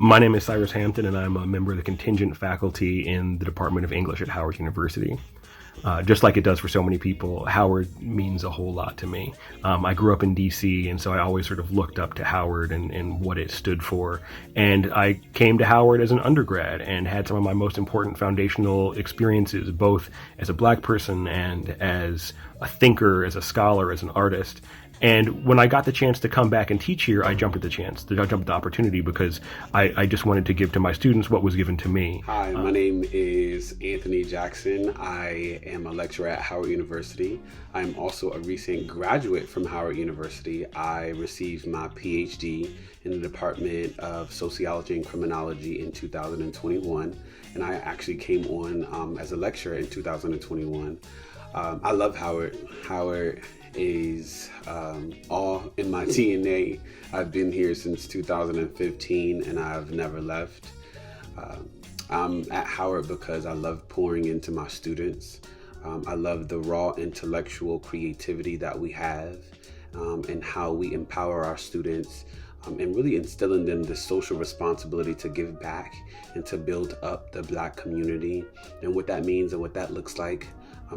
My name is Cyrus Hampton, and I'm a member of the contingent faculty in the Department of English at Howard University. Just like it does for so many people, Howard means a whole lot to me. I grew up in D.C., and so I always sort of looked up to Howard and what it stood for. And I came to Howard as an undergrad and had some of my most important foundational experiences, both as a Black person and as a thinker, as a scholar, as an artist. And when I got the chance to come back and teach here, I jumped at the opportunity because I just wanted to give to my students what was given to me. Hi, my name is Anthony Jackson. I am a lecturer at Howard University. I'm also a recent graduate from Howard University. I received my PhD in the Department of Sociology and Criminology in 2021, and I actually came on as a lecturer in 2021. I love Howard. Howard is all in my DNA. I've been here since 2015 and I've never left. I'm at Howard because I love pouring into my students. I love the raw intellectual creativity that we have and how we empower our students and really instill in them the social responsibility to give back and to build up the Black community and what that means and what that looks like.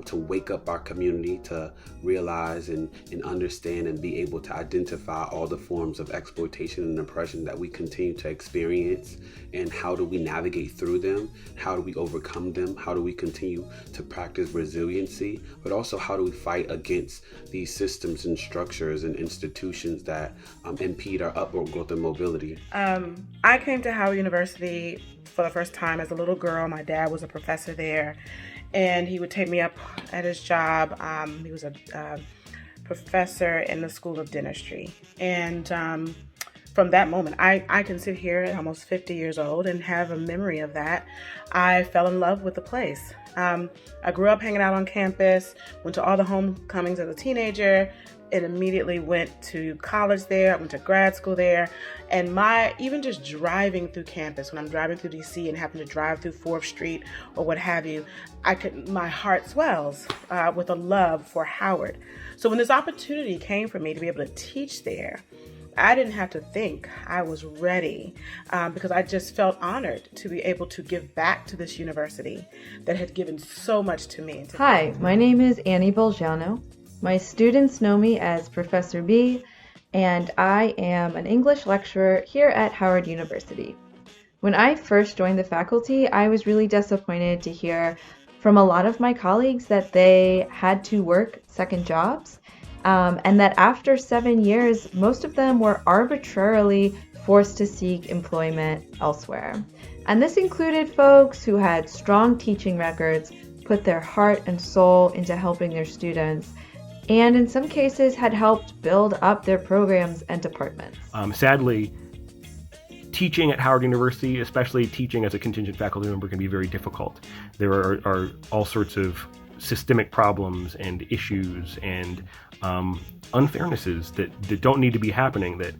To wake up our community to realize and understand and be able to identify all the forms of exploitation and oppression that we continue to experience, and how do we navigate through them, how do we overcome them, how do we continue to practice resiliency, but also how do we fight against these systems and structures and institutions that impede our upward growth and mobility. I came to Howard University for the first time as a little girl. My dad was a professor there, and he would take me up at his job. He was a professor in the School of Dentistry. And from that moment, I can sit here at almost 50 years old and have a memory of that. I fell in love with the place. I grew up hanging out on campus, went to all the homecomings as a teenager, and immediately went to college there. I went to grad school there. And even just driving through campus, when I'm driving through DC and happen to drive through 4th Street or what have you, my heart swells with a love for Howard. So when this opportunity came for me to be able to teach there, I didn't have to think. I was ready because I just felt honored to be able to give back to this university that had given so much to me. Hi, my name is Annie Bolgiano. My students know me as Professor B, and I am an English lecturer here at Howard University. When I first joined the faculty, I was really disappointed to hear from a lot of my colleagues that they had to work second jobs, and that after 7 years, most of them were arbitrarily forced to seek employment elsewhere. And this included folks who had strong teaching records, put their heart and soul into helping their students, and in some cases had helped build up their programs and departments. Sadly, teaching at Howard University, especially teaching as a contingent faculty member, can be very difficult. There are all sorts of systemic problems and issues and unfairnesses that don't need to be happening, that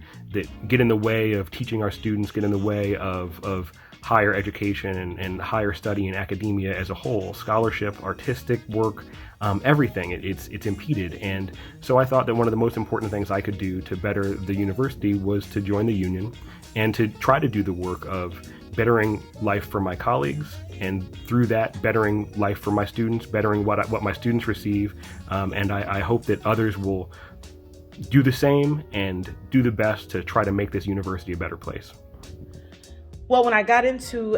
get in the way of teaching our students, get in the way of higher education and higher study in academia as a whole, scholarship, artistic work, everything. It's impeded. And so I thought that one of the most important things I could do to better the university was to join the union and to try to do the work of bettering life for my colleagues, and through that, bettering life for my students, bettering what my students receive. And I hope that others will do the same and do the best to try to make this university a better place. Well, when I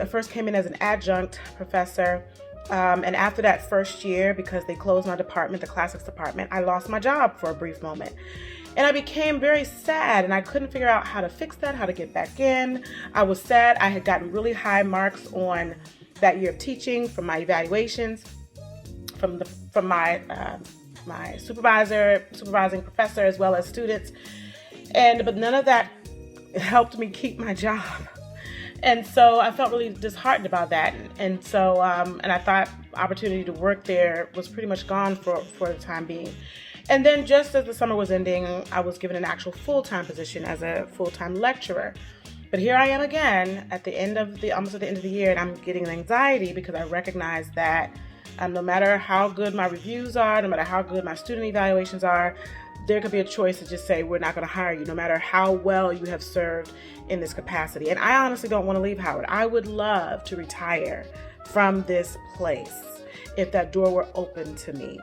first came in as an adjunct professor, and after that first year, because they closed my department, the classics department, I lost my job for a brief moment. And I became very sad, and I couldn't figure out how to fix that, how to get back in. I was sad. I had gotten really high marks on that year of teaching from my evaluations, from my supervising professor, as well as students. But none of that helped me keep my job. And so I felt really disheartened about that. And so, and I thought opportunity to work there was pretty much gone for the time being. And then just as the summer was ending, I was given an actual full-time position as a full-time lecturer. But here I am again at the end of almost at the end of the year, and I'm getting anxiety because I recognize that No matter how good my reviews are, no matter how good my student evaluations are, there could be a choice to just say, we're not going to hire you, no matter how well you have served in this capacity. And I honestly don't want to leave Howard. I would love to retire from this place if that door were open to me.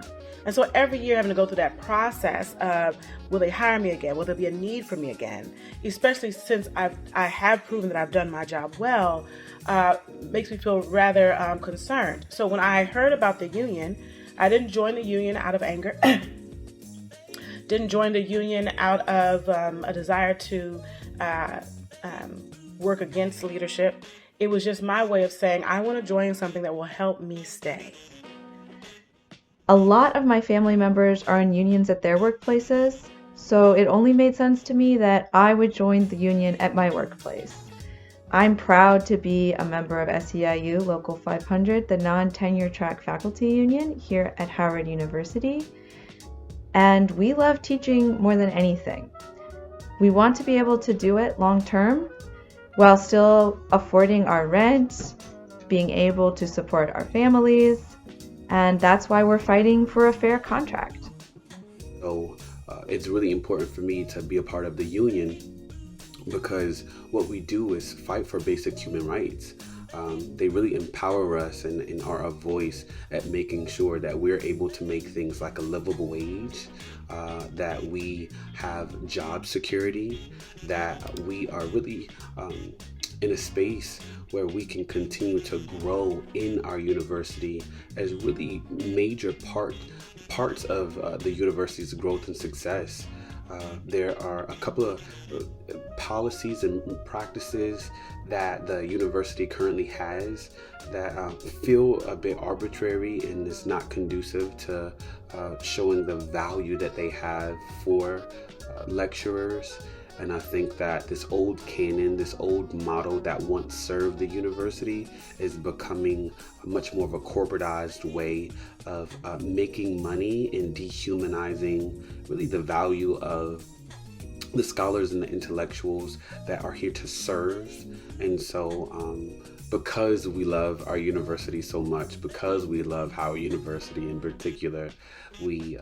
And so every year having to go through that process of, will they hire me again? Will there be a need for me again? Especially since I have proven that I've done my job well, makes me feel rather concerned. So when I heard about the union, I didn't join the union out of anger. Didn't join the union out of a desire to work against leadership. It was just my way of saying, I want to join something that will help me stay. A lot of my family members are in unions at their workplaces, so it only made sense to me that I would join the union at my workplace. I'm proud to be a member of SEIU Local 500, the non-tenure track faculty union here at Howard University. And we love teaching more than anything. We want to be able to do it long term while still affording our rent, being able to support our families, and that's why we're fighting for a fair contract. So it's really important for me to be a part of the union because what we do is fight for basic human rights. They really empower us and are a voice at making sure that we're able to make things like a livable wage, that we have job security, that we are really in a space where we can continue to grow in our university as really major parts of the university's growth and success. There are a couple of policies and practices that the university currently has that feel a bit arbitrary and is not conducive to showing the value that they have for lecturers. And I think that this old canon, this old model that once served the university is becoming much more of a corporatized way of making money and dehumanizing really the value of the scholars and the intellectuals that are here to serve. And so because we love our university so much, because we love Howard University in particular, we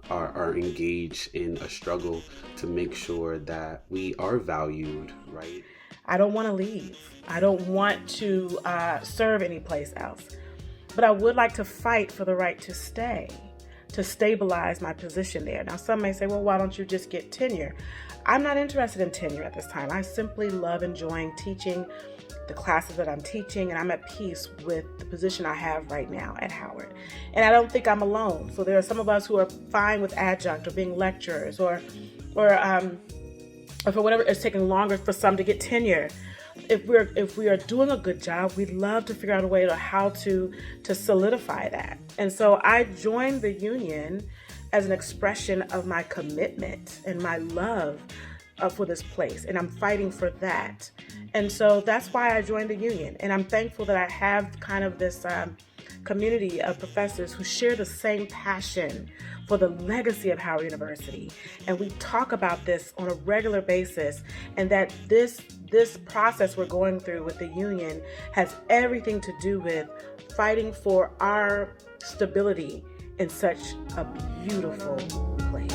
are engaged in a struggle to make sure that we are valued, right? I don't want to leave. I don't want to serve anyplace else. But I would like to fight for the right to stay, to stabilize my position there. Now, some may say, well, why don't you just get tenure? I'm not interested in tenure at this time. I simply love enjoying teaching the classes that I'm teaching, and I'm at peace with the position I have right now at Howard. And I don't think I'm alone. So there are some of us who are fine with adjunct or being lecturers or for whatever, it's taking longer for some to get tenure. If we are doing a good job, we'd love to figure out a way to how to solidify that. And so I joined the union as an expression of my commitment and my love for this place, and I'm fighting for that. And so that's why I joined the union, and I'm thankful that I have kind of this community of professors who share the same passion for the legacy of Howard University, and we talk about this on a regular basis, and that this process we're going through with the union has everything to do with fighting for our stability in such a beautiful place.